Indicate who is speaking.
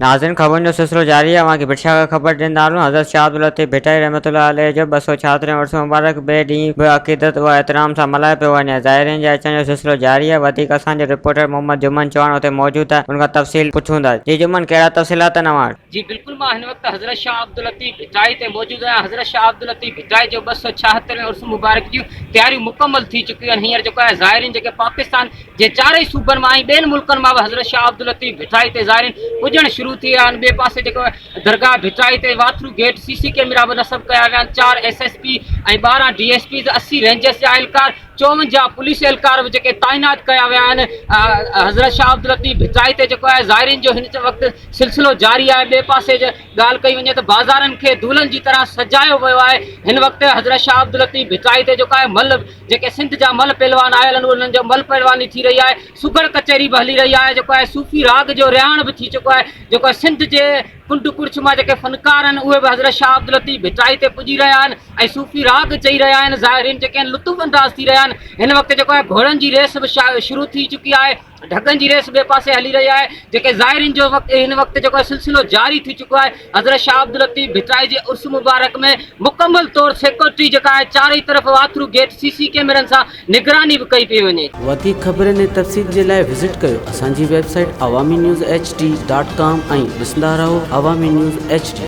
Speaker 1: नाज़रीन ख़बरुनि जो सिलसिलो जारी है। वहाँ बिरशा का ख़बर ॾींदा आहियूं। हज़रत शाह अब्दुल लतीफ़ भिटाई रहमतुल्लाह अलैह जो 276 उर्स मुबारक ॿिए ॾींहुं बि अक़ीदत व एहतराम सां मल्हाए पियो वञे। ज़ाइरीन जे अचण जो सिलसिलो जारी है। वधीक असांजो रिपोर्टर मोहम्मद जुमन चौहान उते मौजूद है। उनखां तफ़सील पुछूं था। जी जुमन, कहिड़ा तफ़सीलात नवां?
Speaker 2: जी बिल्कुल, मां हिन वक्त हज़रत शाह अब्दुल लतीफ़ भिटाई ते मौजूद आहियां। हज़रत शाह अब्दुल लतीफ़ भिटाई जो 276 उर्स मुबारक जूं तैयारियूं मुकम्मल थी चुकियूं आहिनि। हींअर जेको आहे ज़ाइरीन जेके पाकिस्तान जे चारई सूबनि मां ऐं ॿियनि मुल्कनि मां बि हज़रत शाह अब्दुल लतीफ़ भिटाई ते ज़ाइरीन पुॼणु शुरू थी विया आहिनि। ॿिए पासे जेको आहे दरगाह भिटाई ते वाथरू गेट सीसी कैमरा बि नस्ब कया विया आहिनि। 4 SSP ऐं 12 DSP, 80 रेंजर्स जा एहलकार, 54 पुलिस एहलकार बि जेके तैनात कया विया आहिनि। हज़रत शाह अब्दुल लतीफ़ भिटाई ते जेको आहे ज़ाइरीन जो हिन वक़्तु सिलसिलो जारी आहे। ॿिए पासे ॻाल्हि कई वञे त बाज़ारनि खे दुल्हन जी तरह सजायो वियो आहे। हिन वक़्तु हज़रत शाह अब्दुल लतीफ़ भिटाई ते जेको आहे मल जेके सिंध जा मल पहलवान आयल आहिनि उन्हनि जो मल पहलवानी थी रही आहे। सुगड़ कचहरी बि हली रही आहे। जेको आहे सूफ़ी राग जो रिहाण बि थी चुको आहे। जेको आहे सिंध जे कुंड कुर्छ मां जेके फ़नकार आहिनि उहे बि हज़रत शाह अब्दुल लतीफ़ भिटाई ते पुॼी रहिया आहिनि ऐं सूफ़ी राग चई रहिया आहिनि। ज़ाइरीन जेके आहिनि लुत्फ़ अंदाज़ थी रहिया आहिनि। हिन वक़्तु जेको आहे घोड़नि जी रेस बि शुरू थी चुकी आहे। ढगनि जी रेस ॿिए पासे हली रही आहे। जेके ज़ाइरीन जो हिन वक़्तु जेको आहे सिलसिलो जारी थी चुको आहे। हज़रत शाह अब्दुल लतीफ़ भिटाई जे उर्स मुबारक में मुकम्मल तौर सिक्योरिटी जेका आहे चारई तरफ़ वाथरू गेट सीसी कैमरनि सां निगरानी बि कई पई वञे।
Speaker 3: वधीक ख़बरनि ऐं तफ़सील जे लाइ विज़िट कयो असांजी वेबसाइट awami news hd.com ऐं ॾिसंदा रहो Awami News HD।